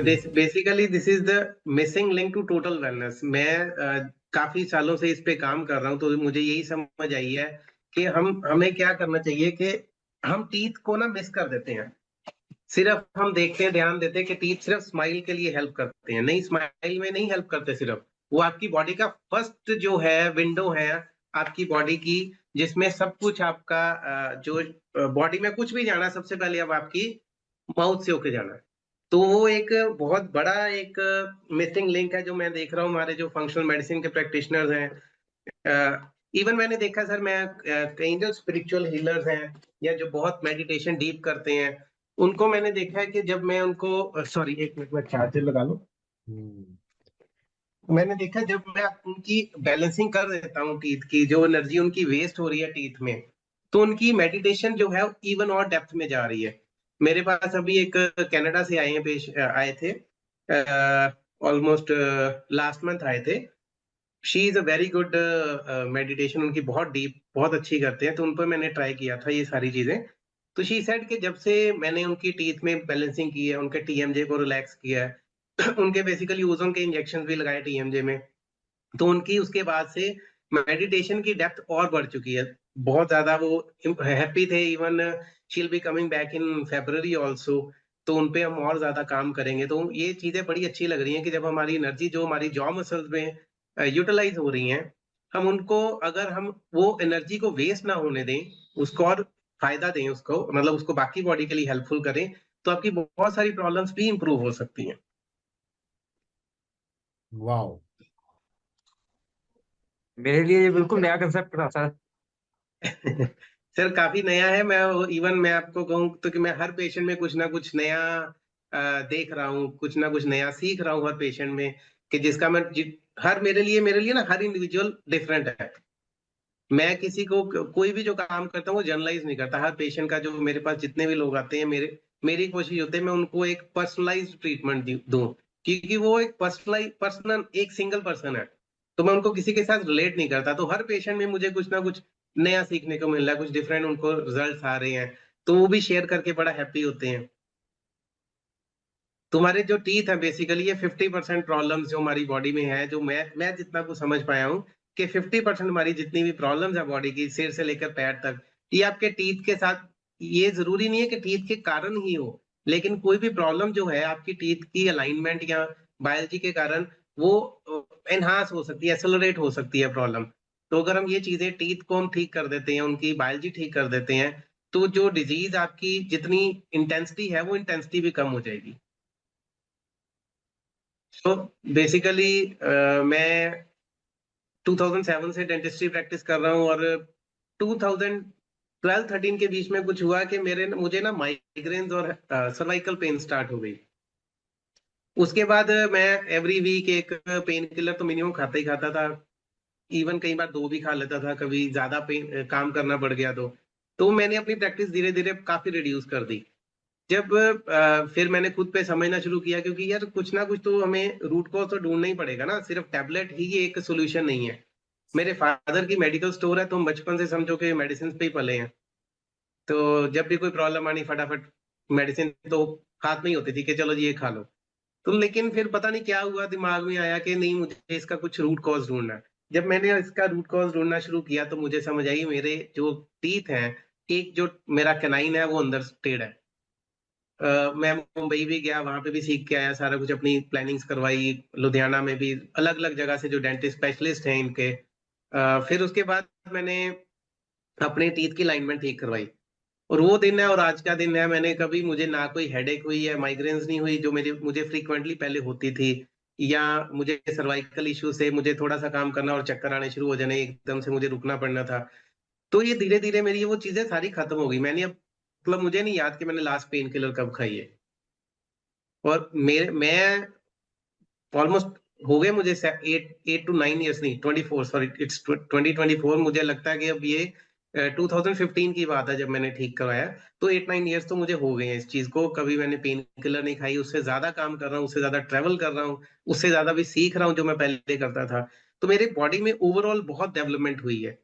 Basically this is the missing link to total wellness. मैं काफी सालों से इस पे काम कर रहा हूँ, तो मुझे यही समझ आई है कि हमें क्या करना चाहिए कि हम टीथ को ना मिस कर देते हैं। सिर्फ हम देखते हैं, ध्यान देते हैं कि टीथ सिर्फ स्माइल के लिए हेल्प करते हैं। नहीं, स्माइल में नहीं हेल्प करते। सिर्फ वो आपकी बॉडी का फर्स्ट जो है विंडो है आपकी बॉडी की, जिसमें सब कुछ आपका जो बॉडी में कुछ भी जाना है, सबसे पहले अब आपकी माउथ से होके जाना है। तो वो एक बहुत बड़ा एक मिसिंग लिंक है जो मैं देख रहा हूँ हमारे जो फंक्शनल मेडिसिन के प्रैक्टिशनर्स हैं। इवन मैंने देखा सर, मैं कई जो स्पिरिचुअल हीलर्स हैं या जो बहुत मेडिटेशन डीप करते हैं, उनको मैंने देखा है कि जब मैं उनको सॉरी एक मिनट में चार्जर लगा लूं। मैंने देखा जब मैं उनकी बैलेंसिंग कर देता हूँ टीथ की, जो एनर्जी उनकी वेस्ट हो रही है टीथ में, तो उनकी मेडिटेशन जो है इवन और डेप्थ में जा रही है। मेरे पास अभी एक कनाडा से आए हैं, आए थे ऑलमोस्ट लास्ट मंथ आए थे। She is a very good meditation, उनकी बहुत डीप, बहुत अच्छी करते हैं। तो उन पर मैंने ट्राई किया था ये सारी चीजें। तो शी सेड कि जब से मैंने उनकी टीथ में बैलेंसिंग की है, उनके टीएमजे को रिलैक्स किया है उनके बेसिकली ओजोन के इंजेक्शन भी लगाए टीएमजे में, तो उनकी उसके बाद से मेडिटेशन की डेप्थ और बढ़ चुकी है। बहुत ज्यादा वो हैप्पी थे। Even she'll be coming back in February also. तो उनपे हम और ज्यादा काम करेंगे। तो ये चीजें बड़ी अच्छी लग रही हैं कि जब हमारी एनर्जी जो हमारी जॉ मसल्स में यूटिलाइज हो रही हैं, हम उनको, अगर हम वो एनर्जी को वेस्ट ना होने दें, उसको और फायदा दें, उसको मतलब उसको बाकी बॉडी के लिए हेल्पफुल करें, तो आपकी बहुत सारी प्रॉब्लम्स भी इंप्रूव हो सकती हैं। वाह, मेरे लिए ये बिल्कुल नया कंसेप्ट था सर। सर काफी नया है। मैं इवन मैं आपको कहूँ तो कि मैं हर पेशेंट में कुछ ना कुछ नया देख रहा हूँ, कुछ ना कुछ नया सीख रहा हूँ हर पेशेंट में, कि जिसका मैं हर मेरे लिए ना हर इंडिविजुअल डिफरेंट है। मैं किसी को कोई भी जो काम करता हूँ वो जनरलाइज नहीं करता। हर पेशेंट का जो मेरे पास जितने भी लोग आते हैं, मेरी कोशिश होती है मैं उनको एक पर्सनलाइज्ड ट्रीटमेंट दूं, क्योंकि वो एक पर्सनल एक सिंगल पर्सन है। तो मैं उनको किसी के साथ रिलेट नहीं करता। तो हर पेशेंट में मुझे कुछ ना कुछ नया सीखने को मिल रहा है, कुछ डिफरेंट उनको रिजल्ट आ रहे हैं, तो वो भी शेयर करके बड़ा हैप्पी होते हैं। तुम्हारे जो टीथ है बेसिकली ये 50% प्रॉब्लम्स जो हमारी बॉडी में है, जो मैं जितना कुछ समझ पाया हूँ कि 50% हमारी जितनी भी प्रॉब्लम्स है बॉडी की, सिर से लेकर पैर तक, ये आपके टीथ के साथ। ये जरूरी नहीं है कि टीथ के कारण ही हो, लेकिन कोई भी प्रॉब्लम जो है आपकी टीथ की अलाइनमेंट या बायोलॉजी के कारण, वो एनहांस हो सकती है, एक्सेलरेट हो सकती है प्रॉब्लम। तो अगर हम ये चीजें टीथ को हम ठीक कर देते हैं, उनकी बायोलॉजी ठीक कर देते हैं, तो जो डिजीज आपकी जितनी इंटेंसिटी है वो इंटेंसिटी भी कम हो जाएगी। तो बेसिकली मैं 2007 से डेंटिस्ट्री प्रैक्टिस कर रहा हूँ, और 2012-13 के बीच में कुछ हुआ कि मुझे ना माइग्रेन्स और सर्वाइकल पेन स्टार्ट हो गई। उसके बाद मैं एवरी वीक एक पेन किलर तो मिनिमम खाता ही खाता था। इवन कई बार दो भी खा लेता था, कभी ज्यादा पेन काम करना पड़ गया तो मैंने अपनी प्रैक्टिस धीरे धीरे काफी रिड्यूस कर दी। जब फिर मैंने खुद पे समझना शुरू किया, क्योंकि यार कुछ ना कुछ तो हमें रूट कॉज तो ढूंढना ही पड़ेगा ना, सिर्फ टैबलेट ही एक सोल्यूशन नहीं है। मेरे फादर की मेडिकल स्टोर है, तो हम बचपन से समझो कि मेडिसिन पे ही पले हैं। तो जब भी कोई प्रॉब्लम आनी फटाफट मेडिसिन तो हाथ में ही होती थी कि चलो जी ये खा लो। तो लेकिन फिर पता नहीं क्या हुआ, दिमाग में आया कि नहीं, मुझे इसका कुछ रूट कॉज ढूंढना है। जब मैंने इसका रूट कॉज ढूंढना शुरू किया तो मुझे समझ आई मेरे जो टीथ हैं, एक जो मेरा कैनाइन है वो अंदर टेढ़ है। मैं मुंबई भी गया, वहां पे भी सीख के आया सारा कुछ, अपनी प्लानिंग्स करवाई। लुधियाना में भी अलग अलग जगह से जो डेंटिस्ट स्पेशलिस्ट हैं इनके। फिर उसके बाद मैंने अपने टीथ की अलाइनमेंट ठीक करवाई। और वो दिन है और आज का दिन है, मैंने कभी, मुझे ना कोई हेडेक हुई है, माइग्रेन्स नहीं हुई जो मुझे फ्रीक्वेंटली पहले होती थी, या मुझे सर्वाइकल इश्यू से मुझे थोड़ा सा काम करना और चक्कर आने शुरू हो जाने, एकदम से मुझे रुकना पड़ना था। तो ये धीरे धीरे मेरी वो चीजें सारी खत्म हो गई। मैंने अब, मतलब मुझे नहीं याद कि मैंने लास्ट पेन किलर कब खाई है। और मैं ऑलमोस्ट हो गए मुझे 8 to 9 years, नहीं 24, सॉरी इट्स 2024। मुझे लगता है कि अब ये 2015 की बात है जब मैंने ठीक करवाया। तो 8-9 years तो मुझे हो गए हैं इस चीज को। कभी मैंने पेन किलर नहीं खाई, उससे ज्यादा काम कर रहा हूँ, उससे ज्यादा ट्रेवल कर रहा हूँ, उससे ज्यादा भी सीख रहा हूँ जो मैं पहले करता था। तो मेरे बॉडी में ओवरऑल बहुत डेवलपमेंट हुई है।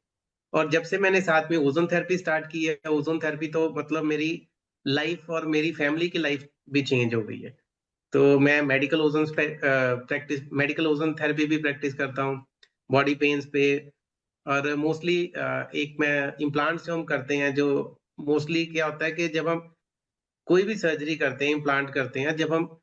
और जब से मैंने साथ में ओजोन थेरेपी स्टार्ट की है, ओजोन थेरेपी तो मतलब मेरी लाइफ और मेरी फैमिली की लाइफ भी चेंज हो गई है। तो मैं मेडिकल ओजन थेरेपी भी प्रैक्टिस करता हूँ बॉडी पेन्स पे। और मोस्टली एक मैं इम्प्लांट्स जो हम करते हैं, जो मोस्टली क्या होता है कि जब हम कोई भी सर्जरी करते हैं, इम्प्लांट करते हैं, जब हम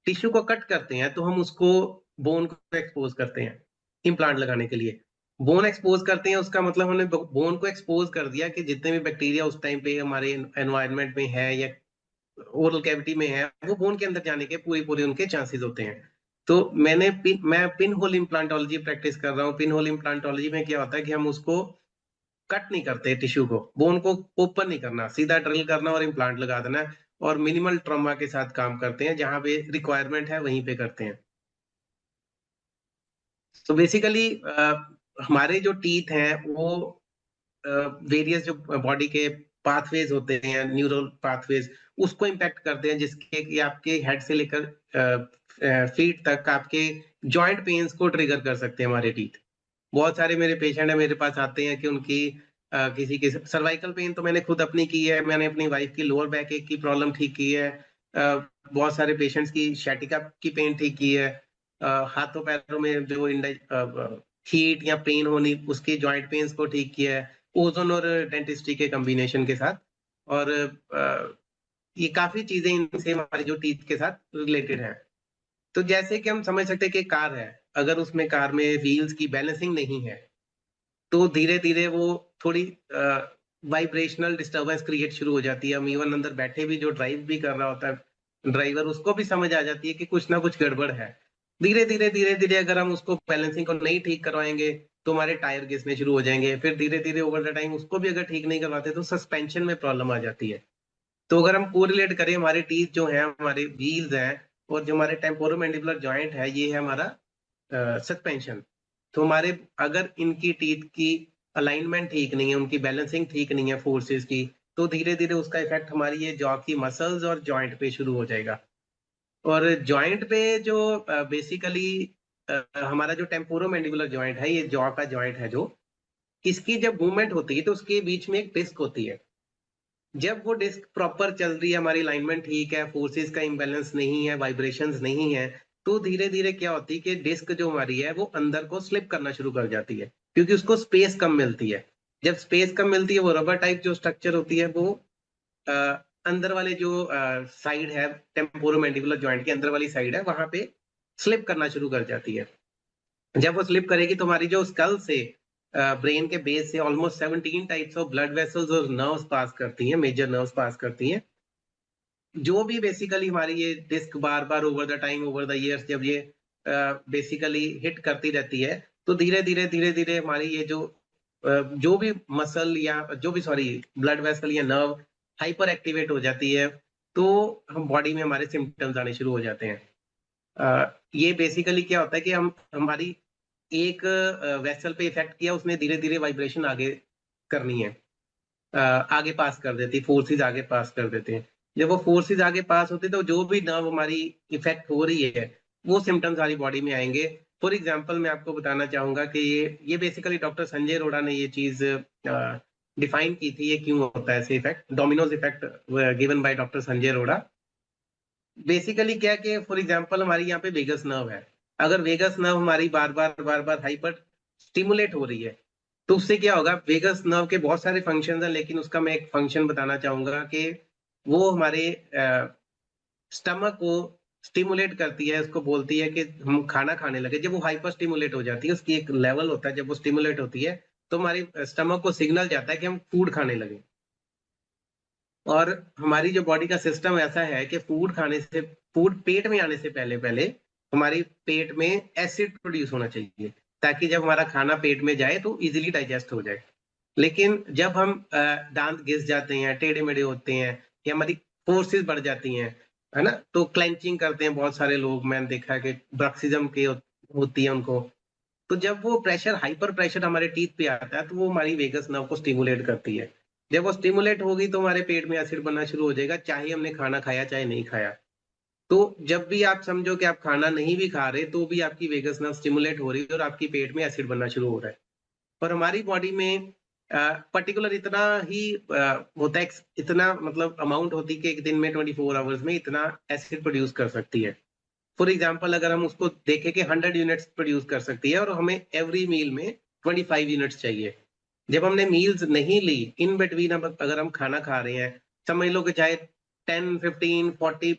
टिश्यू को कट करते हैं तो हम उसको बोन को एक्सपोज करते हैं इम्प्लांट लगाने के लिए। बोन एक्सपोज करते हैं उसका मतलब हमने बोन को एक्सपोज कर दिया कि जितने भी बैक्टीरिया उस टाइम पे हमारे एनवायरनमेंट में है या ओरल कैविटी में है, वो बोन के अंदर जाने के पूरी पूरी उनके चांसेस होते हैं। तो मैं पिन होल इम्प्लांटोलॉजी प्रैक्टिस कर रहा हूँ। पिन होल इम्प्लांटोलॉजी में क्या होता है कि हम उसको कट नहीं करते, टिश्यू को, बोन को ओपन नहीं करना, सीधा ड्रिल करना और इम्प्लांट लगा देना है। और मिनिमल ट्रॉमा के साथ काम करते हैं, जहां पे रिक्वायरमेंट है वहीं पे करते हैं। तो बेसिकली हमारे जो टीथ हैं वो वेरियस जो बॉडी के पाथवेज होते हैं, न्यूरल पाथवेज, उसको इम्पैक्ट करते हैं, जिसके कि आपके हेड से लेकर फीट तक आपके जॉइंट पेन्स को ट्रिगर कर सकते हैं हमारे टीथ। बहुत सारे मेरे पेशेंट है, मेरे पास आते हैं कि उनकी किसी की सर्वाइकल पेन तो मैंने खुद अपनी की है, मैंने अपनी वाइफ की लोअर बैक एक की प्रॉब्लम ठीक की है। बहुत सारे पेशेंट्स की शैटिका की पेन ठीक की है। हाथों पैरों में जो हीट या पेन होनी, उसकी जॉइंट पेन्स को ठीक किया है ओजोन और डेंटिस्ट्री के कॉम्बिनेशन के साथ। और ये काफी चीजें इनसे हमारी जो टीथ के साथ रिलेटेड है। तो जैसे कि हम समझ सकते हैं कि कार है, अगर उसमें कार में व्हील्स की बैलेंसिंग नहीं है तो धीरे धीरे वो थोड़ी वाइब्रेशनल डिस्टरबेंस क्रिएट शुरू हो जाती है। हम इवन अंदर बैठे भी जो ड्राइव भी कर रहा होता है ड्राइवर, उसको भी समझ आ जाती है कि कुछ ना कुछ गड़बड़ है। धीरे धीरे अगर हम उसको बैलेंसिंग को नहीं ठीक करवाएंगे तो हमारे टायर घिसने शुरू हो जाएंगे। फिर धीरे धीरे ओवर द टाइम उसको भी अगर ठीक नहीं करवाते तो सस्पेंशन में प्रॉब्लम आ जाती है। तो अगर हम कोरिलेट करें, हमारे टीथ जो है, हमारे व्हील्स हैं, और जो हमारे टेम्पोरोमैंडिबुलर जॉइंट है, ये है हमारा सस्पेंशन। तो हमारे अगर इनकी टीथ की अलाइनमेंट ठीक नहीं है, उनकी बैलेंसिंग ठीक नहीं है फोर्सेस की, तो धीरे धीरे उसका इफेक्ट हमारी ये जॉ की मसल्स और जॉइंट पे शुरू हो जाएगा। और जॉइंट पे जो बेसिकली हमारा जो टेम्पोरोमैंडिबुलर जॉइंट है, ये जॉ का जॉइंट है, जो इसकी जब मूवमेंट होती है तो उसके बीच में एक डिस्क होती है। जब वो डिस्क प्रॉपर चल रही है, हमारी अलाइनमेंट ठीक है, फोर्सेस का इम्बैलेंस नहीं है, वाइब्रेशंस नहीं है, तो धीरे धीरे क्या होती है कि डिस्क जो हमारी है वो अंदर को स्लिप करना शुरू कर जाती है, क्योंकि उसको स्पेस कम मिलती है। जब स्पेस कम मिलती है, वो रबर टाइप जो स्ट्रक्चर होती है वो अ, अंदर वाले जो साइड है, टेम्पोरोमैंडिबुलर जॉइंट के अंदर वाली साइड है, वहां पे स्लिप करना शुरू कर जाती है। जब वो स्लिप करेगी तो हमारी जो स्कल से ब्रेन के बेस से almost 17 types of blood vessels और नर्व्स पास करती हैं, मेजर नर्व्स पास करती हैं, जो भी बेसिकली हमारी ये डिस्क बार बार over the time, over the years, जब ये बेसिकली हिट करती रहती है, तो धीरे धीरे हमारी ये जो भी मसल या जो भी सॉरी ब्लड वेसल या नर्व हाइपर एक्टिवेट हो जाती है, तो हम बॉडी में हमारे सिम्टम्स आने शुरू हो जाते हैं। ये बेसिकली क्या होता है कि हम हमारी एक वेसल पे इफेक्ट किया, उसने धीरे धीरे वाइब्रेशन आगे करनी है, आगे पास कर देती, फोर्सेस आगे पास कर देते हैं। जब वो फोर्सेस आगे पास होते हैं तो जो भी नर्व हमारी इफेक्ट हो रही है, वो सिम्टम्स हमारी बॉडी में आएंगे। फॉर एग्जाम्पल मैं आपको बताना चाहूंगा कि ये बेसिकली डॉक्टर संजय अरोड़ा ने ये चीज डिफाइन की थी, ये क्यों होता है ऐसे effect, Domino's effect given by doctor Sanjay Arora. Basically क्या कि फॉर एग्जांपल हमारी यहाँ पे वेगस नर्व है, अगर वेगस नर्व हमारी बार बार हाइपर स्टिमुलेट हो रही है, तो उससे क्या होगा, वेगस नर्व के बहुत सारे फंक्शन हैं, लेकिन उसका मैं एक फंक्शन बताना चाहूंगा कि वो हमारे स्टमक को स्टिमुलेट करती है, उसको बोलती है कि हम खाना खाने लगे। जब वो हाइपर स्टिमुलेट हो जाती है, उसकी एक लेवल होता है, जब वो स्टिमुलेट होती है तो हमारी स्टमक को सिग्नल जाता है कि हम फूड खाने लगे। और हमारी जो बॉडी का सिस्टम ऐसा है कि फूड पेट में आने से पहले पहले हमारी पेट में एसिड प्रोड्यूस होना चाहिए, ताकि जब हमारा खाना पेट में जाए तो इजीली डाइजेस्ट हो जाए। लेकिन जब हम दांत घिस जाते हैं, टेढ़े मेढ़े होते हैं, या हमारी फोर्सेस बढ़ जाती हैं, है ना, तो क्लेंचिंग करते हैं बहुत सारे लोग, मैंने देखा है कि ब्रक्सिज्म की होती है उनको। तो जब वो प्रेशर, हाइपर प्रेशर हमारे टीथ पे आता है, तो वो हमारी वेगस नर्व को स्टिमुलेट करती है। जब वो स्टिमुलेट होगी तो हमारे पेट में एसिड बनना शुरू हो जाएगा, चाहे हमने खाना खाया चाहे नहीं खाया। तो जब भी आप समझो कि आप खाना नहीं भी खा रहे, तो भी आपकी वेगस नर्व स्टिमुलेट हो रही है और आपकी पेट में एसिड बनना शुरू हो रहा है। पर हमारी बॉडी में पर्टिकुलर इतना ही होता है, इतना मतलब अमाउंट होती है कि एक दिन में 24 आवर्स में इतना एसिड प्रोड्यूस कर सकती है। फॉर एग्जाम्पल अगर हम उसको देखें कि 100 यूनिट्स प्रोड्यूस कर सकती है और हमें एवरी मील में 25 यूनिट्स चाहिए। जब हमने मील्स नहीं ली, इन बिटवीन अगर हम खाना खा रहे हैं, समझ लो कि चाहे 10, 15, 40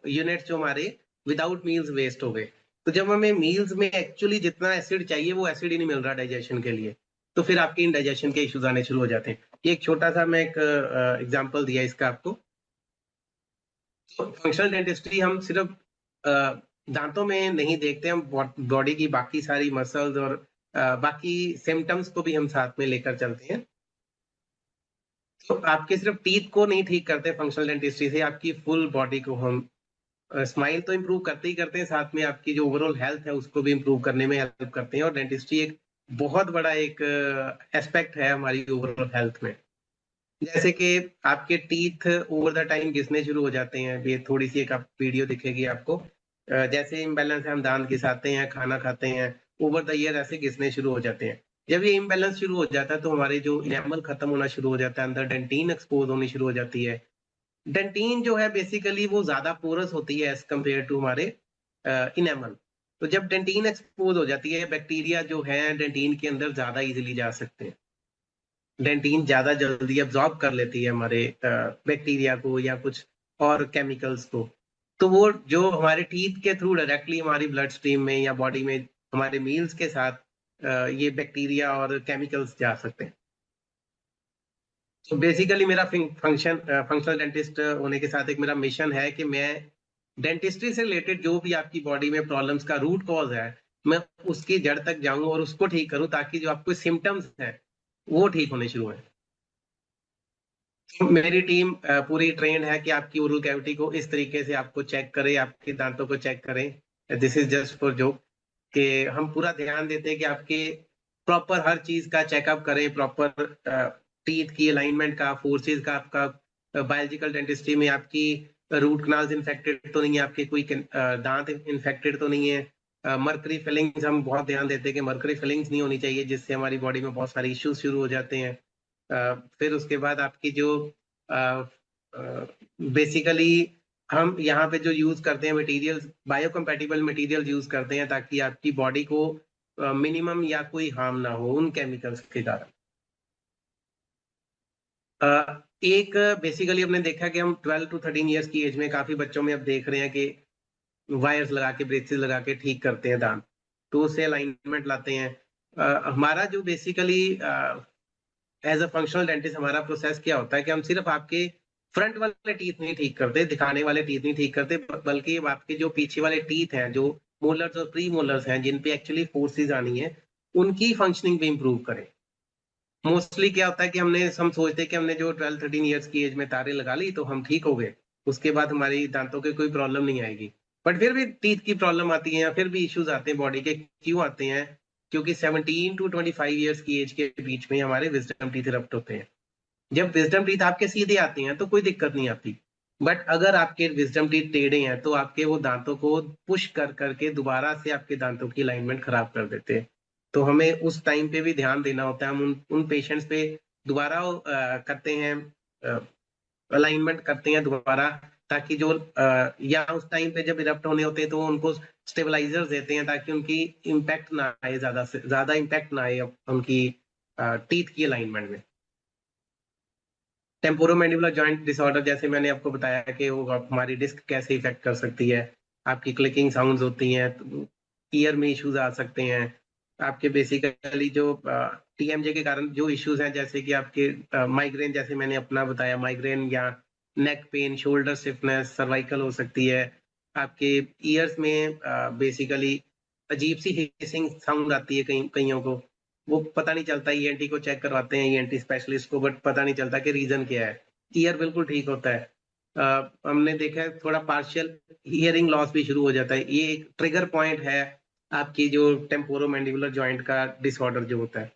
यूनिट्स जो हमारे विदाउट मील्स वेस्ट हो गए। तो जब हमें मील्स में एक्चुअली जितना एसिड चाहिए वो एसिड ही नहीं मिल रहा डाइजेशन के लिए, तो फिर आपके इंडाइजेशन के इश्यूज आने शुरू हो जाते हैं। ये एक छोटा सा मैं एक एग्जांपल दिया इसका आपको। तो फंक्शनल डेंटिस्ट्री हम सिर्फ दांतों में नहीं देखते, हम बॉडी की बाकी सारी मसल्स और बाकी सिम्टम्स को भी हम साथ में लेकर चलते हैं। तो आपके सिर्फ टीथ को नहीं ठीक करते फंक्शनल डेंटिस्ट्री से, आपकी फुल बॉडी को हम स्माइल तो इम्प्रूव करते ही करते हैं, साथ में आपकी जो ओवरऑल हेल्थ है उसको भी इम्प्रूव करने में हेल्प करते हैं। और डेंटिस्ट्री एक बहुत बड़ा एक एस्पेक्ट है हमारी ओवरऑल हेल्थ में। जैसे कि आपके टीथ ओवर द टाइम घिसने शुरू हो जाते हैं, ये थोड़ी सी एक आप वीडियो दिखेगी आपको। जैसे इम्बैलेंस है, हम दांत घिसाते हैं, खाना खाते हैं, ओवर द ईयर ऐसे घिसने शुरू हो जाते हैं। जब ये इम्बैलेंस शुरू हो जाता है तो हमारे जो इनेमल खत्म होना शुरू हो जाता है, अंदर डेंटिन एक्सपोज होनी शुरू हो जाती है। डेंटिन जो है बेसिकली वो ज्यादा पोरस होती है एज कम्पेयर टू हमारे इनेमल। तो जब डेंटिन एक्सपोज हो जाती है, बैक्टीरिया जो है डेंटिन के अंदर ज्यादा इजिली जा सकते हैं, डेंटिन ज्यादा जल्दी अब्जॉर्ब कर लेती है हमारे बैक्टीरिया को या कुछ और केमिकल्स को। तो वो जो हमारे टीथ के थ्रू डायरेक्टली हमारी ब्लड स्ट्रीम में या बॉडी में हमारे मील्स के साथ ये बैक्टीरिया और केमिकल्स जा सकते हैं। तो बेसिकली मेरा फंक्शनल डेंटिस्ट होने के साथ एक मेरा मिशन है कि मैं डेंटिस्ट्री से रिलेटेड जो भी आपकी बॉडी में प्रॉब्लम्स का रूट कॉज है, मैं उसकी जड़ तक जाऊं और उसको ठीक करूं, ताकि जो आपको सिम्टम्स है वो ठीक होने शुरू हो। मेरी टीम पूरी ट्रेंड है कि आपकी ओरल कैविटी को इस तरीके से आपको चेक करे, आपके दांतों को चेक करें। This is just for joke कि हम पूरा ध्यान देते हैं कि आपके प्रॉपर हर चीज का चेकअप करें, प्रॉपर टीथ की अलाइनमेंट का, फोर्सेस का, आपका बायोलॉजिकल डेंटिस्ट्री में आपकी रूट कनाल्स इन्फेक्टेड तो नहीं है, आपके कोई दांत इन्फेक्टेड तो नहीं है। मर्करी फिलिंग्स हम बहुत ध्यान देते हैं कि मर्करी फिलिंग्स नहीं होनी चाहिए, जिससे हमारी बॉडी में बहुत सारे इश्यूज शुरू हो जाते हैं। फिर उसके बाद आपकी जो बेसिकली हम यहाँ पे जो यूज करते हैं मटेरियल्स, बायोकम्पैटिबल मटेरियल यूज करते हैं, ताकि आपकी बॉडी को मिनिमम या कोई हार्म ना हो उन केमिकल्स के कारण। एक बेसिकली हमने देखा कि हम 12 टू 13 ईयर्स की एज में काफी बच्चों में अब देख रहे हैं कि वायर्स लगा के, ब्रेसेस लगा के ठीक करते हैं दांत, तो उससे अलाइनमेंट लाते हैं। हमारा जो basically as a functional dentist हमारा प्रोसेस क्या होता है कि हम सिर्फ आपके फ्रंट वाले टीथ नहीं ठीक करते, दिखाने वाले टीथ नहीं ठीक करते, बल्कि आपके जो पीछे वाले टीथ हैं, जो मोलर्स और प्री मोलर्स हैं, जिन पे एक्चुअली फोर्सेस आनी है, उनकी फंक्शनिंग भी इंप्रूव करें। मोस्टली क्या होता है कि हम सोचते हैं कि हमने जो 12-13 ईयर्स की एज में तारे लगा ली तो हम ठीक हो गए, उसके बाद हमारी दांतों के कोई प्रॉब्लम नहीं आएगी। बट फिर भी टीथ की प्रॉब्लम आती है या फिर भी इश्यूज आते हैं बॉडी के। क्यों आते हैं? क्योंकि 17 टू 25 ईयर्स की एज के बीच में हमारे विजडम टीथ इरप्ट होते हैं। जब विजडम टीथ आपके सीधे आते हैं तो कोई दिक्कत नहीं आती, बट अगर आपके विजडम टीथ टेढ़े हैं तो आपके वो दांतों को पुश कर करके दोबारा से आपके दांतों की अलाइनमेंट खराब कर देते हैं। तो हमें उस टाइम पे भी ध्यान देना होता है, हम उन पेशेंट्स पे दोबारा करते हैं, अलाइनमेंट करते हैं दोबारा, ताकि जो या उस टाइम पे जब इरप्ट होने होते हैं तो उनको स्टेबलाइजर्स देते हैं, ताकि उनकी इम्पैक्ट ना आए, ज्यादा से ज्यादा इम्पैक्ट ना आए उनकी टीथ की अलाइनमेंट में। टेम्पोरोमैंडिबुलर जॉइंट डिसऑर्डर, जैसे मैंने आपको बताया कि वो हमारी डिस्क कैसे इफेक्ट कर सकती है, आपकी क्लिकिंग साउंड्स होती हैं, ईयर में इश्यूज आ सकते हैं। आपके बेसिकली जो टीएमजे के कारण जो इश्यूज हैं, जैसे कि आपके माइग्रेन, जैसे मैंने अपना बताया, माइग्रेन या neck pain, shoulder stiffness, cervical हो सकती है। आपके ईयर्स में बेसिकली अजीब सी हिसिंग साउंड आती है कईयों को, वो पता नहीं चलता, ईएनटी को चेक करवाते हैं, ईएनटी स्पेशलिस्ट को, बट पता नहीं चलता कि रीजन क्या है। ईयर बिल्कुल ठीक होता है। हमने देखा है थोड़ा पार्शियल हियरिंग लॉस भी शुरू हो जाता है, ये एक ट्रिगर पॉइंट है आपकी जो टेम्पोरोमैंडिबुलर जॉइंट का डिसऑर्डर जो होता है।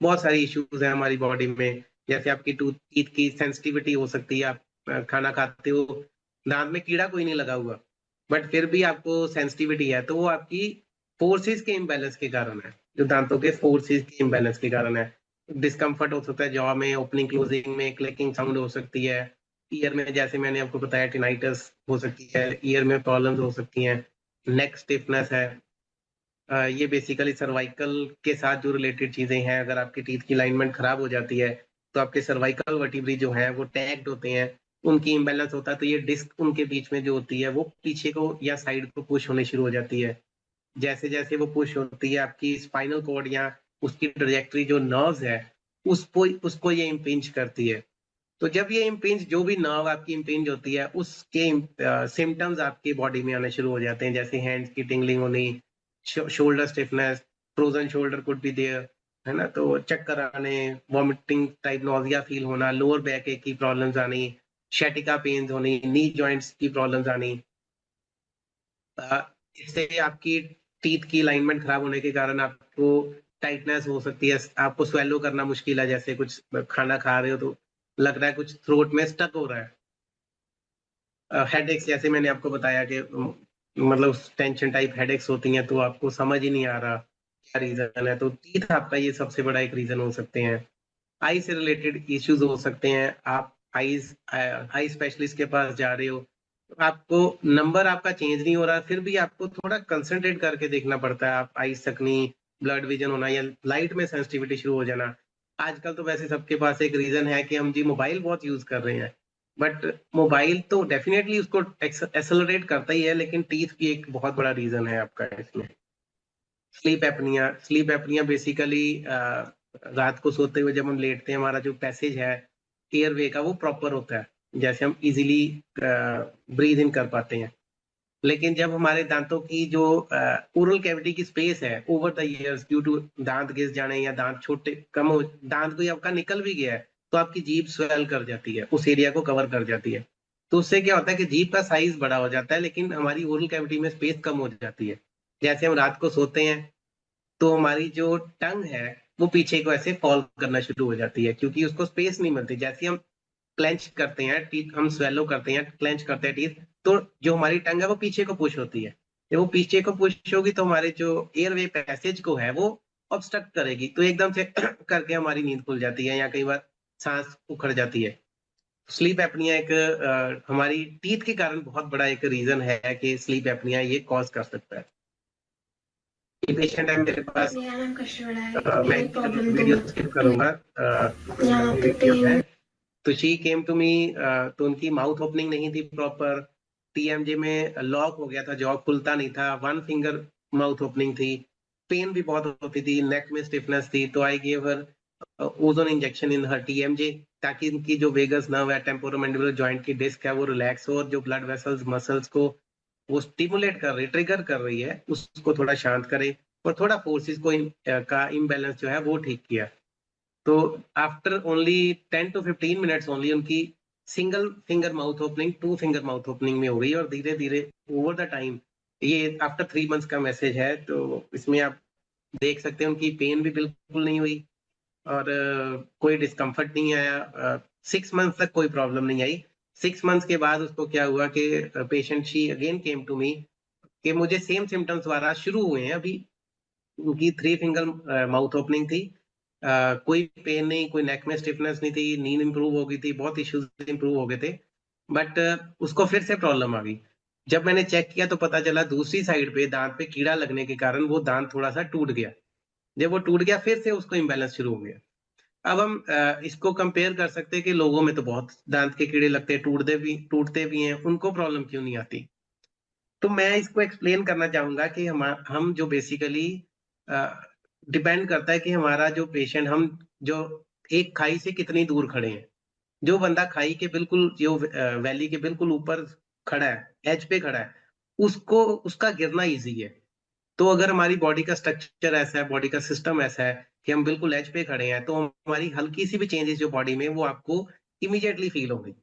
बहुत सारी इश्यूज है हमारी बॉडी में, जैसे आपकी टूथ टीथ की सेंसिटिविटी हो सकती है, आप खाना खाते हो, दांत में कीड़ा कोई नहीं लगा हुआ, बट फिर भी आपको सेंसिटिविटी है, तो वो आपकी फोर्सेस के इम्बैलेंस के कारण है, जो दांतों के फोर्सेस के इम्बैलेंस के कारण है। डिस्कम्फर्ट हो सकता है जॉ में, ओपनिंग क्लोजिंग में, क्लिकिंग साउंड हो सकती है। ईयर में जैसे मैंने आपको बताया टिनाइटस हो सकती है, ईयर में प्रॉब्लम्स हो सकती हैं। नेक स्टिफनेस है। ये बेसिकली सर्वाइकल के साथ जो रिलेटेड चीजें हैं, अगर आपकी टीथ की अलाइनमेंट खराब हो जाती है तो आपके सर्वाइकल वर्टिब्री जो है वो टैग्ड होते हैं, उनकी इम्बेलेंस होता है, तो ये डिस्क उनके बीच में जो होती है वो पीछे को या साइड को पुश होने शुरू हो जाती है। जैसे जैसे वो पुश होती है, आपकी स्पाइनल कॉर्ड या उसकी ट्रेजेक्टरी जो नर्व्स है उसको उसको ये इम्पिंज करती है। तो जब ये इम्पिंज, जो भी नर्व आपकी इम्पिंज होती है, उसके सिम्टम्स आपकी बॉडी में आने शुरू हो जाते हैं, जैसे हैंड्स की टिंगलिंग होनी, shoulder stiffness, frozen shoulder could be there, है ना, तो चक्कर आने, वॉमिटिंग टाइप नोजिया फील होना, लोअर बैक एक की प्रॉब्लम्स आनी, शैटिका पेन्स होनी, नी जॉइंट्स की प्रॉब्लम्स आनी। इससे आपकी टीथ की अलाइनमेंट खराब होने के कारण आपको टाइटनेस हो सकती है, आपको स्वेलो करना मुश्किल है, जैसे कुछ खाना खा रहे हो तो लग रहा है कुछ थ्रोट में स्टक हो रहा है। हेडेक्स, जैसे मैंने आपको बताया कि मतलब टेंशन टाइप हेडेक्स होती हैं, तो आपको समझ ही नहीं आ रहा क्या रीजन है, तो टीथ आपका ये सबसे बड़ा एक रीजन हो सकते हैं। आई से रिलेटेड इश्यूज हो सकते हैं, आप आई स्पेशलिस्ट के पास जा रहे हो, तो आपको नंबर आपका चेंज नहीं हो रहा, फिर भी आपको थोड़ा कंसंट्रेट करके देखना पड़ता है, आप आईज तकनी, ब्लड विजन होना या लाइट में सेंसिटिविटी शुरू हो जाना। आजकल तो वैसे सबके पास एक रीजन है कि हम जी मोबाइल बहुत यूज कर रहे हैं, बट मोबाइल तो डेफिनेटली उसको एक्सेलरेट करता ही है, लेकिन टीथ भी एक बहुत बड़ा रीजन है आपका इसमें। स्लीप एपनिया बेसिकली रात को सोते हुए जब हम लेटते हैं, हमारा जो पैसेज है एयरवे का वो प्रॉपर होता है, जैसे हम इजीली ब्रीथ इन कर पाते हैं। लेकिन जब हमारे दांतों की जो ओरल कैविटी की स्पेस है over the years, due to दांत घिस जाने या दांत छोटे कम हो, दांत कोई आपका निकल भी गया है तो आपकी जीभ स्वेल कर जाती है, उस एरिया को कवर कर जाती है। तो उससे क्या होता है कि जीभ का साइज बड़ा हो जाता है, लेकिन हमारी ओरल कैविटी में स्पेस कम हो जाती है। जैसे हम रात को सोते हैं तो हमारी जो टंग है वो पीछे को ऐसे फॉल करना शुरू हो जाती है, क्योंकि उसको स्पेस नहीं मिलती। जैसे हम क्लेंच करते हैं टीथ, हम स्वेलो करते हैं, क्लेंच करते हैं टीथ, तो जो हमारी टंग है वो पीछे को पुश होती है। जब वो पीछे को पुश होगी तो हमारे जो एयरवे पैसेज को है वो ऑब्स्ट्रक्ट करेगी, तो एकदम से करके हमारी नींद खुल जाती है या कई बार सांस उखड़ जाती है। स्लीप एपनिया एक हमारी टीथ के कारण बहुत बड़ा एक रीजन है कि स्लीप एपनिया ये कॉज कर सकता है। ये पेशेंट है मेरे पास, मैं वीडियो स्किप करूंगा, यहाँ पे वीडियो है। तो शी केम टू मी, तो उनकी माउथ ओपनिंग नहीं थी प्रॉपर, टीएमजे में लॉक हो गया था, जॉ खुलता नहीं था, वन फिंगर माउथ ओपनिंग थी, पेन भी बहुत होती थी, नेक में स्टिफनेस थी, तो I gave her ozone injection in her TMJ, ताकि इनकी जो वेगस नर्व है, टेम्पोरोमैंडिबुलर जॉइंट की डिस्क है वो रिलैक्स हो, और जो ब्लड वेसल्स मसल्स को वो स्टिमुलेट कर रही, ट्रिगर कर रही है, उसको थोड़ा शांत करे, और थोड़ा फोर्सेस को का इम्बैलेंस जो है वो ठीक किया। तो after only 10 to 15 minutes only उनकी single finger mouth opening 2 finger mouth opening में हो गई, और धीरे धीरे ओवर द टाइम, ये आफ्टर 3 मंथ्स का मैसेज है, तो इसमें आप देख सकते हैं उनकी पेन भी बिल्कुल नहीं हुई, और कोई डिस्कम्फर्ट नहीं आया, 6 मंथ तक कोई प्रॉब्लम नहीं आई। 6 मंथ्स के बाद उसको क्या हुआ कि patient she again came to me कि मुझे सेम सिम्टम्स दोबारा शुरू हुए हैं अभी। उनकी 3 फिंगर माउथ ओपनिंग थी, कोई पेन नहीं, कोई नेक में स्टिफनेस नहीं थी, नींद इंप्रूव हो गई थी, बहुत इश्यूज इंप्रूव हो गए थे, बट उसको फिर से प्रॉब्लम आ गई। जब मैंने चेक किया तो पता चला दूसरी साइड पे दांत पे कीड़ा लगने के कारण वो दांत थोड़ा सा टूट गया। जब वो टूट गया फिर से उसको इम्बेलेंस शुरू हो गया। अब हम इसको कंपेयर कर सकते हैं कि लोगों में तो बहुत दांत के कीड़े लगते हैं, टूटते भी हैं, उनको प्रॉब्लम क्यों नहीं आती। तो मैं इसको एक्सप्लेन करना चाहूंगा कि हम जो बेसिकली डिपेंड करता है कि हमारा जो पेशेंट, हम जो एक खाई से कितनी दूर खड़े हैं। जो बंदा खाई के बिल्कुल, जो वैली के बिल्कुल ऊपर खड़ा है, एज पे खड़ा है, उसको उसका गिरना इजी है। तो अगर हमारी बॉडी का स्ट्रक्चर ऐसा है, बॉडी का सिस्टम ऐसा है कि हम बिल्कुल एज पे खड़े हैं, तो हमारी हल्की सी भी चेंजेस जो बॉडी में, वो आपको इमीडिएटली फील होगी।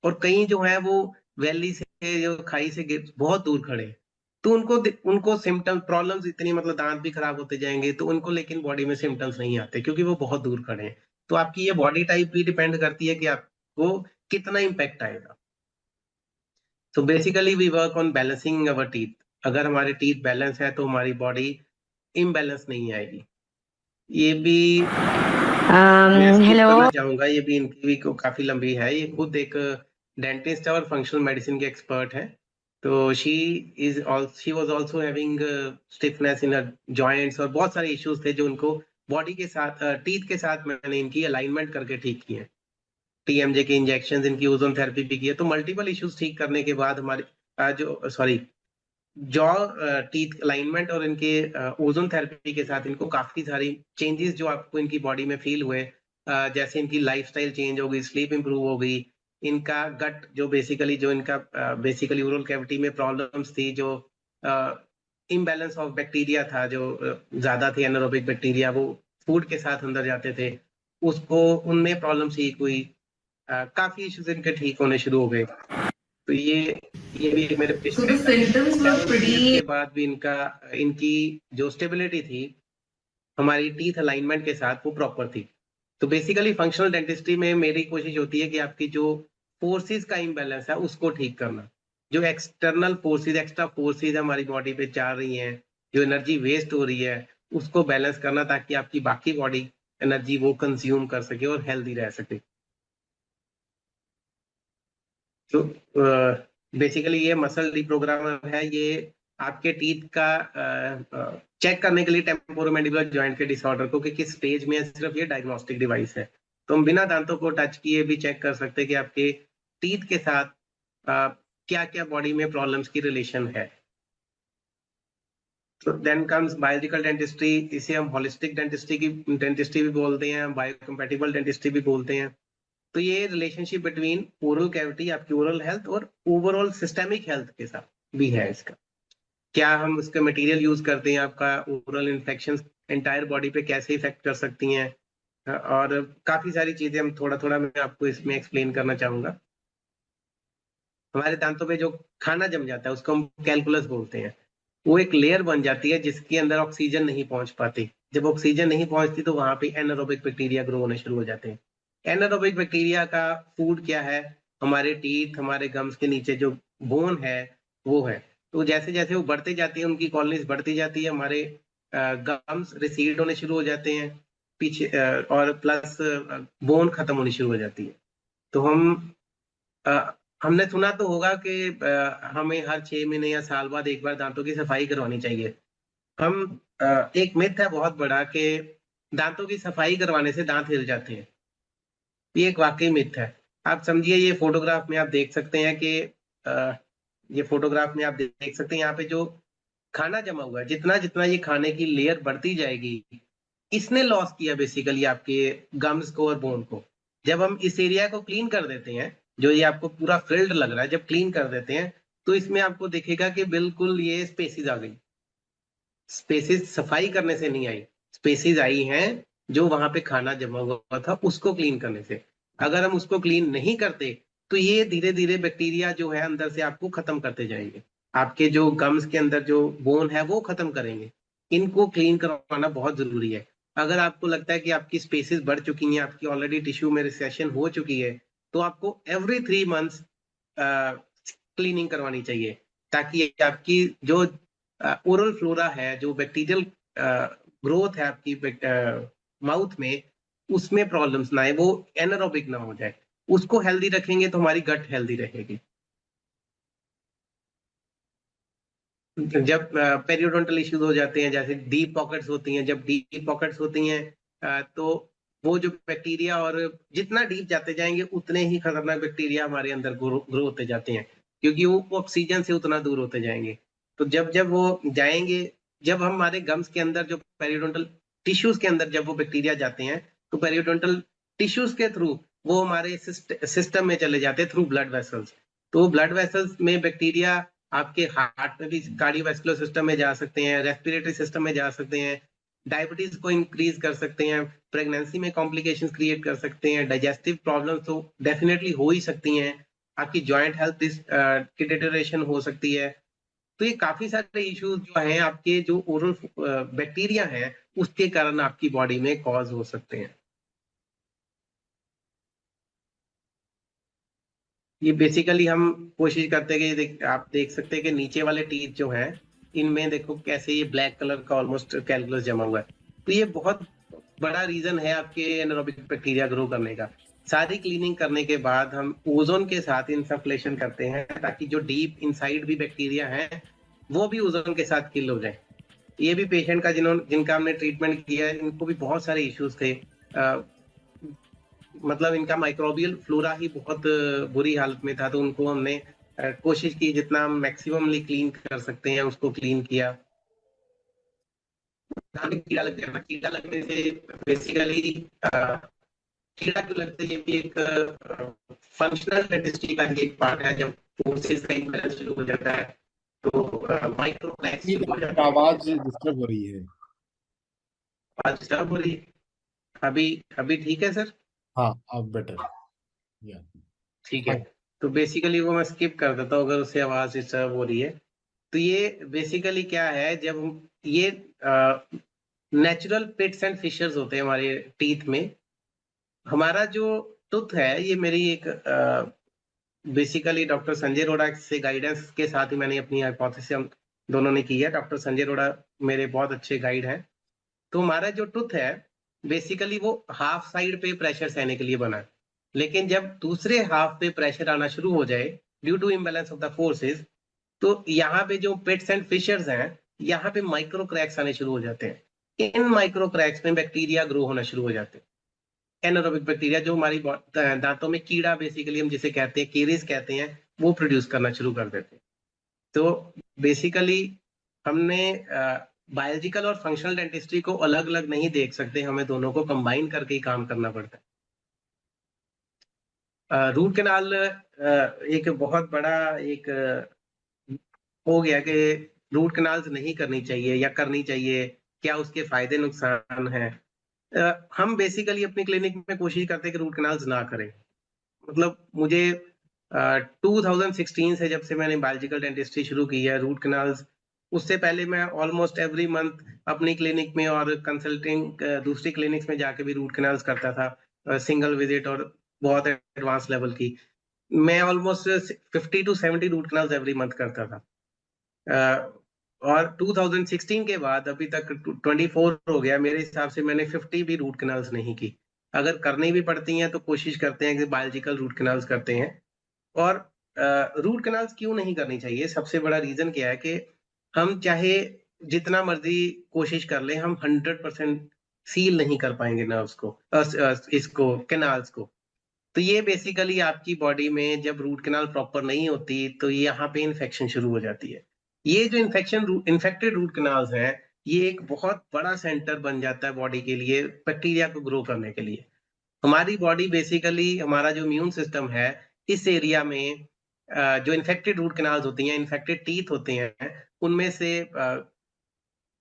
और कई जो है वो वैली से, जो खाई से बहुत दूर खड़े हैं, तो उनको सिम्टम प्रॉब्लम्स इतनी, मतलब दांत भी खराब होते जाएंगे तो उनको, लेकिन बॉडी में सिम्टम्स नहीं आते क्योंकि वो बहुत दूर खड़े हैं। तो आपकी ये बॉडी टाइप भी डिपेंड करती है कि आपको कितना इम्पैक्ट आएगा। तो basically we work on balancing our teeth. अगर हमारे टीथ बैलेंस है तो हमारी बॉडी इम्बैलेंस नहीं आएगी। ये भी मैं स्किप हेलो। करना चाहूंगा, ये भी इनकी भी काफी लंबी है। ये खुद एक डेंटिस्ट है और फंक्शनल मेडिसिन के एक्सपर्ट हैं। तो she was also having stiffness in her joints और बहुत सारे इश्यूज थे जो उनको बॉडी के साथ टीथ के साथ मैंने इनकी अलाइनमेंट करके ठीक किए। टीएमजे के इंजेक्शन, इनकी ओजोन थेरेपी भी की है। तो मल्टीपल इश्यूज ठीक करने के बाद हमारे जो सॉरी जॉ टीथ अलाइनमेंट और इनके ओजोन थेरेपी के साथ इनको काफी सारी चेंजेस जो आपको इनकी बॉडी में फील हुए, जैसे इनकी लाइफस्टाइल चेंज हो गई, स्लीप इंप्रूव हो गई, इनका गट जो बेसिकली जो इनका बेसिकली ओरल कैविटी में प्रॉब्लम्स थी, जो इम्बैलेंस ऑफ बैक्टीरिया था, जो ज्यादा थे एनारोबिक बैक्टीरिया, वो फूड के साथ अंदर जाते थे, उसको उनमें प्रॉब्लम ठीक हुई। काफी इश्यूज इनके ठीक होने शुरू हो गए। तो ये भी मेरे So the symptoms were pretty. के बाद भी इनकी जो स्टेबिलिटी थी हमारी टीथ अलाइनमेंट के साथ वो प्रॉपर थी। तो बेसिकली फंक्शनल डेंटिस्ट्री में मेरी कोशिश होती है कि आपकी जो फोर्सेस का इम्बैलेंस है उसको ठीक करना। जो एक्सटर्नल फोर्सेस, एक्स्ट्रा फोर्सेस हमारी बॉडी पे जा रही हैं, जो एनर्जी वेस्ट हो रही है, उसको बैलेंस करना ताकि आपकी बाकी बॉडी एनर्जी वो कंज्यूम कर सके और हेल्दी रह सके। तो बेसिकली ये मसल रिप्रोग्रामर है, ये आपके टीथ का चेक करने के लिए टेम्पोरोमैंडिबुलर जॉइंट के डिसऑर्डर को कि किस स्टेज में है, सिर्फ ये डायग्नोस्टिक डिवाइस है। तो हम बिना दांतों को टच किए भी चेक कर सकते हैं कि आपके टीथ के साथ क्या क्या बॉडी में प्रॉब्लम्स की रिलेशन है। तो देन कम्स बायोलॉजिकल डेंटिस्ट्री, इसे हम होलिस्टिक डेंटिस्ट्री भी बोलते हैं, बायोकम्पैटिबल डेंटिस्ट्री भी बोलते हैं। तो ये रिलेशनशिप बिटवीन ओरल कैविटी, आपकी ओरल हेल्थ और ओवरऑल सिस्टेमिक हेल्थ के साथ भी है इसका। क्या हम उसका मटेरियल यूज करते हैं, आपका ओरल इन्फेक्शन एंटायर बॉडी पे कैसे इफेक्ट कर सकती हैं, और काफी सारी चीजें हम थोड़ा थोड़ा मैं आपको इसमें एक्सप्लेन करना चाहूंगा। हमारे दांतों पे जो खाना जम जाता है उसको हम कैलकुलस बोलते हैं। वो एक लेयर बन जाती है जिसके अंदर ऑक्सीजन नहीं पहुंच पाती। जब ऑक्सीजन नहीं पहुंचती तो वहां पे एनारोबिक बैक्टीरिया ग्रो होने शुरू हो जाते हैं। एनारोबिक बैक्टीरिया का फूड क्या है, हमारे टीथ, हमारे गम्स के नीचे जो बोन है वो है। तो जैसे जैसे वो बढ़ते जाती है, उनकी कॉलोनीज बढ़ती जाती है, हमारे गम्स रिसीड होने शुरू हो जाते हैं पीछे, और प्लस बोन खत्म होनी शुरू हो जाती है। तो हमने सुना तो होगा कि हमें हर 6 महीने या साल बाद एक बार दांतों की सफाई करवानी चाहिए। एक मिथ है बहुत बड़ा कि दांतों की सफाई करवाने से दांत हिल जाते हैं। ये एक वाकई मिथ है। आप समझिए, ये फोटोग्राफ में आप देख सकते हैं कि ये फोटोग्राफ में आप देख सकते हैं यहाँ पे जो खाना जमा हुआ है, जितना जितना ये खाने की लेयर बढ़ती जाएगी, इसने लॉस किया बेसिकली आपके गम्स को और बोन को। जब हम इस एरिया को क्लीन कर देते हैं, जो ये आपको पूरा फिल्ड लग रहा है, जब क्लीन कर देते हैं तो इसमें आपको दिखेगा कि बिल्कुल ये स्पेसिस आ गई। स्पेसिस सफाई करने से नहीं आई, स्पेसिस आई हैं जो वहां पे खाना जमा हुआ था उसको क्लीन करने से। अगर हम उसको क्लीन नहीं करते तो ये धीरे धीरे बैक्टीरिया जो है अंदर से आपको खत्म करते जाएंगे। आपके जो गम्स के अंदर जो बोन है वो खत्म करेंगे। इनको क्लीन करवाना बहुत जरूरी है। अगर आपको लगता है कि आपकी स्पेसिस बढ़ चुकी हैं, आपकी ऑलरेडी टिश्यू में रिसेशन हो चुकी है, तो आपको एवरी 3 मंथ्स क्लीनिंग करवानी चाहिए, ताकि आपकी जो ओरल फ्लोरा है, जो बैक्टीरियल ग्रोथ है आपकी माउथ में, उसमें प्रॉब्लम्स ना आए, वो एनारोबिक ना हो जाए। उसको हेल्दी रखेंगे तो हमारी गट हेल्दी रहेगी। जब पेरियोडोंटल इश्यूज हो जाते हैं, जैसे डीप पॉकेट्स होती हैं, जब डीप पॉकेट्स होती हैं तो वो जो बैक्टीरिया, और जितना डीप जाते जाएंगे उतने ही खतरनाक बैक्टीरिया हमारे अंदर ग्रो होते जाते हैं, क्योंकि वो ऑक्सीजन से उतना दूर होते जाएंगे। तो जब जब वो जाएंगे, जब हम हमारे गम्स के अंदर जो पेरियोडोंटल टिश्यूज के अंदर जब वो बैक्टीरिया जाते हैं, तो पेरियोडोंटल टिश्यूज के थ्रू वो हमारे सिस्टम में चले जाते हैं थ्रू ब्लड वेसल्स। तो ब्लड वेसल्स में बैक्टीरिया आपके हार्ट में भी, कार्डियोवैस्कुलर सिस्टम में जा सकते हैं, रेस्पिरेटरी सिस्टम में जा सकते हैं, डायबिटीज को इंक्रीज कर सकते हैं, प्रेगनेंसी में कॉम्प्लिकेशंस क्रिएट कर सकते हैं, डाइजेस्टिव प्रॉब्लम्स तो डेफिनेटली हो ही सकती हैं, आपकी जॉइंट हेल्थ की डिटेरियोरेशन हो सकती है। तो ये काफी सारे इश्यूज जो हैं आपके जो ओरल बैक्टीरिया हैं उसके कारण आपकी बॉडी में कॉज हो सकते हैं। ये बेसिकली हम कोशिश करते हैं कि आप देख सकते हैं कि नीचे वाले टीथ जो हैं, इनमें देखो कैसे ये ब्लैक कलर का ऑलमोस्ट कैलकुलस जमा हुआ है। तो ये बहुत बड़ा रीजन है आपके एनारोबिक बैक्टीरिया ग्रो करने का। सारी क्लीनिंग करने के बाद हम ओजोन के साथ इनसफलेशन करते हैं ताकि जो डीप इनसाइड भी बैक्टीरिया है वो भी ओजोन के साथ किल हो जाए। ये भी पेशेंट का जिनका हमने ट्रीटमेंट किया है, इनको भी बहुत सारे इश्यूज थे। मतलब इनका माइक्रोबियल फ्लोरा ही बहुत बुरी हालत में था, तो उनको हमने कोशिश की जितना हम मैक्सिममली क्लीन कर सकते हैं उसको क्लीन किया। कीड़ा लग गया, कीड़ा लगने से बेसिकली कीड़ा क्यों लगता है, ये भी एक फंक्शनल डेंटिस्ट्री का एक पार्ट है। जब फोर्सेस का इम्बैलेंस शुरू हो जाता है तो माइक्रो क्रैक्स ये शुरू हो आपकी जाते हैं। आवाज डिस्टर्ब हो रही है। आज क्या हो रही है? अभी अभी ठीक है सर? हाँ, अब बेटर। या ठीक है। हाँ, तो बेसिकली वो मैं स्किप कर देता हूँ अगर उससे आवाज डिस्टर्ब हो रही है। तो ये बेसिकली क्या है, जब हम ये नेचुरल पिट्स एंड फिशर्स होते हैं हमारे टीथ में। हमारा जो टूथ है, ये मेरी एक बेसिकली डॉक्टर संजय अरोड़ा से गाइडेंस के साथ ही मैंने अपनी हाइपोथेसिस हम दोनों ने की है। डॉक्टर संजय अरोड़ा मेरे बहुत अच्छे गाइड हैं। तो हमारा जो टूथ है बेसिकली वो हाफ साइड पे प्रेशर सहने के लिए बना है, लेकिन जब दूसरे हाफ पे प्रेशर आना शुरू हो जाए due to imbalance of the forces, तो यहाँ पे जो पिट्स एंड फिशर्स हैं, यहाँ पे माइक्रो क्रैक्स आने शुरू हो जाते हैं। इन माइक्रो क्रैक्स में बैक्टीरिया ग्रो होना शुरू हो जाते हैं। एनारोबिक बैक्टीरिया जो हमारी दांतों में कीड़ा बेसिकली हम जिसे कहते हैं केरीज कहते हैं, वो प्रोड्यूस करना शुरू कर देते हैं। तो बेसिकली हमने बायोलॉजिकल और फंक्शनल डेंटिस्ट्री को अलग अलग नहीं देख सकते, हमें दोनों को कंबाइन करके ही काम करना पड़ता है। रूट कैनाल एक बहुत बड़ा एक हो गया कि रूट कैनाल्स नहीं करनी चाहिए या करनी चाहिए, क्या उसके फायदे नुकसान हैं। हम बेसिकली अपनी क्लिनिक में कोशिश करते हैं कि रूट कैनाल्स ना करें। मतलब मुझे 2016 से जब से मैंने बायोलॉजिकल डेंटिस्ट्री शुरू की है, रूट कैनाल्स उससे पहले मैं ऑलमोस्ट एवरी मंथ अपनी क्लिनिक में और कंसल्टिंग दूसरी क्लिनिक्स में जाके भी रूट कैनाल्स करता था, सिंगल विजिट और बहुत एडवांस लेवल की। मैं almost 50 to 70 root canals every month करता था। और 2016 के बाद अभी तक 24 हो गया, मेरे हिसाब से मैंने 50 भी रूट कैनाल्स नहीं की। अगर करनी भी पड़ती हैं तो कोशिश करते हैं कि बायोलॉजिकल रूट कैनाल्स करते हैं। और रूट कैनाल्स क्यों नहीं करनी चाहिए, सबसे बड़ा रीजन क्या है कि हम चाहे जितना मर्जी कोशिश कर ले, हम 100% सील नहीं कर पाएंगे नर्व्स को, इसको कैनाल्स को। तो ये बेसिकली आपकी बॉडी में जब रूट कैनाल प्रॉपर नहीं होती तो यहाँ पे इन्फेक्शन शुरू हो जाती है। ये जो इन्फेक्टेड रूट कैनाल्स हैं, ये एक बहुत बड़ा सेंटर बन जाता है बॉडी के लिए, बैक्टीरिया को ग्रो करने के लिए। हमारी बॉडी बेसिकली हमारा जो इम्यून सिस्टम है, इस एरिया में जो इन्फेक्टेड रूट कैनाल्स होती हैं, इन्फेक्टेड टीथ होते हैं, उनमें से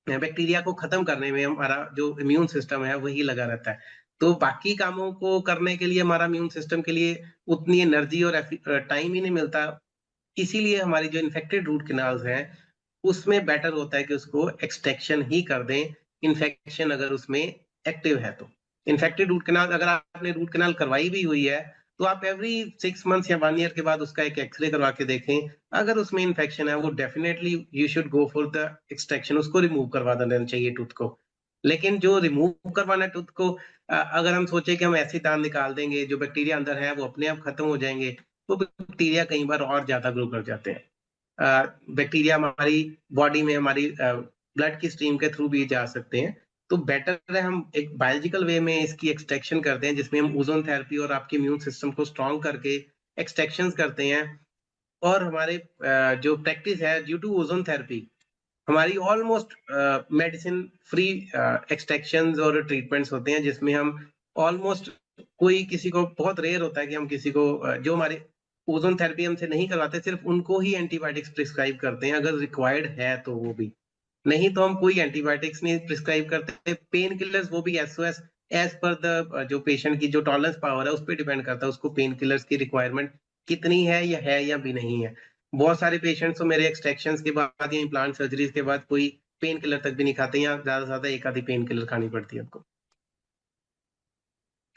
बैक्टीरिया को खत्म करने में हमारा जो इम्यून सिस्टम है वही लगा रहता है। तो बाकी कामों को करने के लिए हमारा इम्यून सिस्टम के लिए उतनी एनर्जी और टाइम ही नहीं मिलता। इसीलिए हमारी जो इन्फेक्टेड रूट कैनाल्स हैं, उसमें बेटर होता है कि उसको एक्सट्रैक्शन ही कर दें, इन्फेक्शन अगर उसमें एक्टिव है तो। इन्फेक्टेड रूट कैनाल अगर आपने रूट कैनाल करवाई भी हुई है तो आप एवरी 6 मंथ्स या 1 ईयर के बाद उसका एक एक्सरे करवा के देखें। अगर उसमें इन्फेक्शन है वो definitely you should go for the extraction, उसको रिमूव करवा देना चाहिए टूथ को। लेकिन जो रिमूव करवाना टूथ को, अगर हम सोचे कि हम ऐसे दांत निकाल देंगे, जो बैक्टीरिया अंदर है वो अपने आप खत्म हो जाएंगे, तो बैक्टीरिया कई बार और ज्यादा ग्रो कर जाते हैं। बैक्टीरिया हमारी बॉडी में हमारी ब्लड की स्ट्रीम के थ्रू भी जा सकते हैं। तो बेटर है हम एक बायोलॉजिकल वे में इसकी एक्सट्रैक्शन करते हैं, जिसमें हम ओजोन थेरेपी और आपके इम्यून सिस्टम को स्ट्रॉन्ग करके एक्सट्रैक्शंस करते हैं। और हमारे जो प्रैक्टिस है ड्यू टू ओजोन थेरेपी, हमारी ऑलमोस्ट मेडिसिन फ्री एक्सट्रैक्शंस और ट्रीटमेंट्स होते हैं, जिसमें हम ऑलमोस्ट कोई किसी को बहुत रेयर होता है कि हम किसी को जो हमारे ओजोन थेरेपी हमसे नहीं करवाते, सिर्फ उनको ही एंटीबायोटिक्स प्रिस्क्राइब करते हैं अगर रिक्वायर्ड है तो। वो भी नहीं तो हम कोई एंटीबायोटिक्स नहीं प्रिस्क्राइब करते। पेन किलर्स वो भी एसओएस एज पर द जो पेशेंट की जो टॉलरेंस पावर है उस पर डिपेंड करता है, उसको पेन किलर्स की रिक्वायरमेंट कितनी है या भी नहीं है। बहुत सारे पेशेंट्स तो मेरे एक्सट्रैक्शंस के बाद या इम्प्लांट सर्जरीज के बाद कोई पेन किलर तक भी नहीं खाते, या ज्यादा से ज्यादा एक आधी पेन किलर खानी पड़ती है उनको।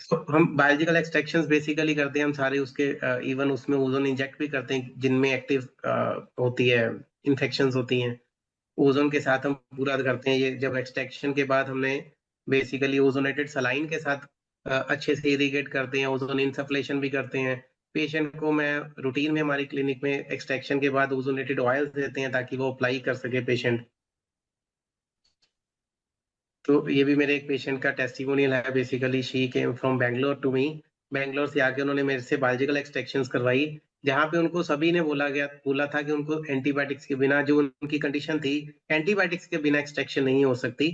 तो हम बायोलॉजिकल एक्सट्रैक्शंस बेसिकली करते हैं हम सारे उसके, इवन उसमें ओजोन इंजेक्ट भी करते हैं जिनमें एक्टिव होती है, इन्फेक्शंस होती हैं, ओजोन के साथ हम पूरा करते हैं। ये जब एक्सट्रैक्शन के बाद हमने बेसिकली ओजोनेटेड सलाइन के साथ अच्छे से इरिगेट करते हैं, ओजोन इनसफ्लेशन भी करते हैं। पेशेंट को मैं रूटीन में हमारी क्लिनिक में एक्सट्रैक्शन के बाद ओजोनेटेड ऑयल देते हैं ताकि वो अप्लाई कर सके पेशेंट। तो ये भी मेरे एक पेशेंट का टेस्टिमोनियल है। Basically she came from Bangalore to me. Bangalore से आके उन्होंने मेरे से बायोलॉजिकल एक्सट्रैक्शंस करवाई, जहाँ पे उनको सभी ने बोला था कि उनको एंटीबायोटिक्स के बिना, जो उनकी कंडीशन थी, एंटीबायोटिक्स के बिना एक्सट्रैक्शन नहीं हो सकती।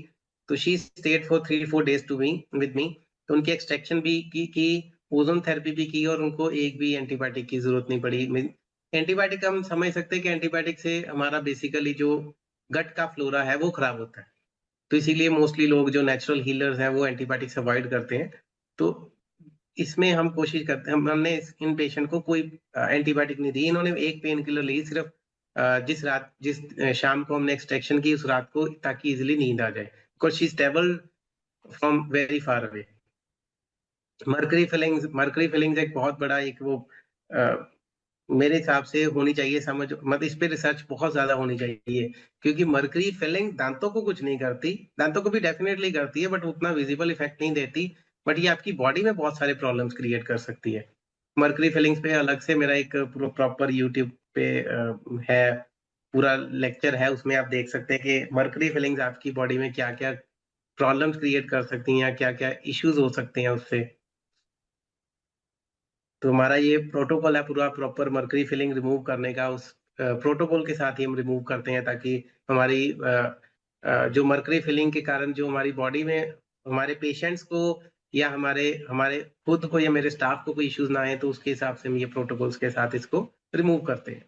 तो she stayed for 3-4 days to me with me. तो उनकी एक्सट्रैक्शन भी की ओजोन थेरेपी भी की, और उनको एक भी एंटीबायोटिक की जरूरत नहीं पड़ी। एंटीबायोटिक हम समझ सकते हैं कि एंटीबायोटिक से हमारा बेसिकली जो गट का फ्लोरा है वो खराब होता है। तो इसीलिए मोस्टली लोग जो नेचुरल हीलर्स हैं वो एंटीबायोटिक्स अवॉइड करते हैं। तो इसमें हम कोशिश करते हैं, हमने इन पेशेंट को कोई एंटीबायोटिक नहीं दी। इन्होंने एक पेन किलर ली सिर्फ जिस शाम को हमने एक्सट्रैक्शन की उस रात को, ताकि इजिली नींद आ जाए, because she travel from very far away. Mercury fillings एक बहुत बड़ा एक वो मेरे हिसाब से होनी चाहिए समझ, मतलब इस पे रिसर्च बहुत ज्यादा होनी चाहिए, क्योंकि मर्करी फिलिंग दांतों को कुछ नहीं करती, दांतों को भी डेफिनेटली करती है बट उतना विजिबल इफेक्ट नहीं देती, बट ये आपकी बॉडी में बहुत सारे प्रॉब्लम्स क्रिएट कर सकती है। मर्करी फिलिंग्स पे अलग से मेरा एक प्रॉपर यूट्यूब पे है पूरा लेक्चर है, उसमें आप देख सकते हैं कि मर्करी फिलिंग्स आपकी बॉडी में क्या क्या प्रॉब्लम्स क्रिएट कर सकती हैं, क्या क्या इश्यूज हो सकते हैं उससे। तो हमारा ये प्रोटोकॉल है पूरा प्रॉपर मर्करी फिलिंग रिमूव करने का, उस प्रोटोकॉल के साथ ही हम रिमूव करते हैं, ताकि हमारी जो मर्करी फिलिंग के कारण जो हमारी बॉडी में हमारे पेशेंट्स को या हमारे हमारे खुद को या मेरे स्टाफ को कोई इश्यूज ना आए, तो उसके हिसाब से हम ये प्रोटोकॉल्स के साथ इसको रिमूव करते हैं।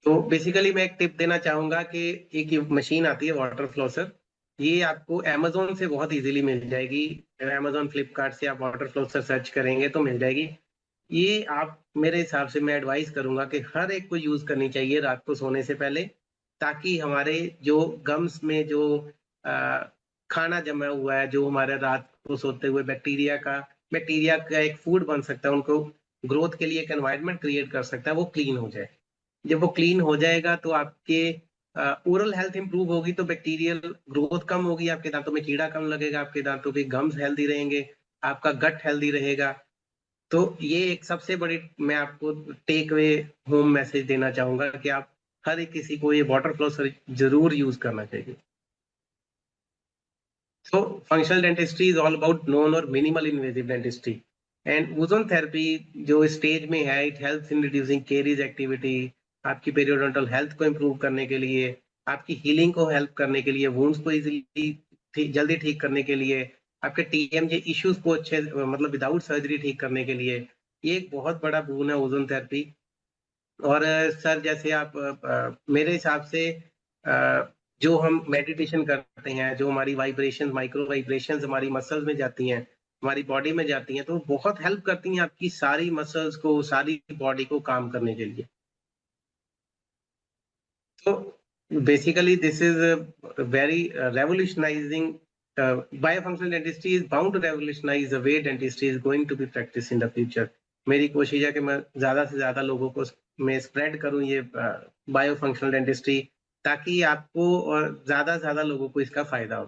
तो बेसिकली मैं एक टिप देना चाहूंगा कि एक मशीन आती है वाटर फ्लोसर, ये आपको Amazon से बहुत इजीली मिल जाएगी। Amazon फ्लिपकार्ट से आप वाटर फ्लोसर सर्च करेंगे तो मिल जाएगी। ये आप, मेरे हिसाब से मैं एडवाइस करूंगा कि हर एक को यूज करनी चाहिए रात को सोने से पहले, ताकि हमारे जो गम्स में जो आ, खाना जमा हुआ है, जो हमारे रात को सोते हुए बैक्टीरिया का एक फूड बन सकता है, उनको ग्रोथ के लिए एक एनवायरनमेंट क्रिएट कर सकता है, वो क्लीन हो जाए। जब वो क्लीन हो जाएगा तो आपके ओरल हेल्थ इंप्रूव होगी, तो बैक्टीरियल ग्रोथ कम होगी, आपके दांतों में कीड़ा कम लगेगा, आपके दांतों के गम्स हेल्दी रहेंगे, आपका गट हेल्दी रहेगा। तो ये एक सबसे बड़ी मैं आपको टेक अवे होम मैसेज देना चाहूंगा कि आप हर एक किसी को ये वाटर फ्लोसर जरूर यूज करना चाहिए। So functional dentistry is all about known और minimal invasive dentistry, and ozone therapy जो स्टेज में है, it helps in reducing caries activity, आपकी पेरियोडोंटल हेल्थ को इम्प्रूव करने के लिए, आपकी हीलिंग को हेल्प करने के लिए, वुंड्स को इजीली जल्दी ठीक करने के लिए, आपके TMJ इश्यूज को अच्छे मतलब विदाउट सर्जरी ठीक करने के लिए, ये एक बहुत बड़ा बोन है ओजोन थेरेपी। और सर जैसे आप मेरे हिसाब से जो हम मेडिटेशन करते हैं, जो हमारी वाइब्रेशन माइक्रो वाइब्रेशंस हमारी मसल्स में जाती हैं, हमारी बॉडी में जाती हैं, तो बहुत हेल्प करती हैं आपकी सारी मसल्स को, सारी बॉडी को काम करने के लिए। तो basically this is very revolutionising, biofunctional dentistry is bound to revolutionise the way dentistry is going to be practice in the future. मेरी कोशिश है कि मैं ज्यादा से ज्यादा लोगों को मैं स्प्रेड करूं ये बायोफंक्शनल डेंटिस्ट्री, ताकि आपको और ज्यादा से ज्यादा लोगों को इसका फायदा हो।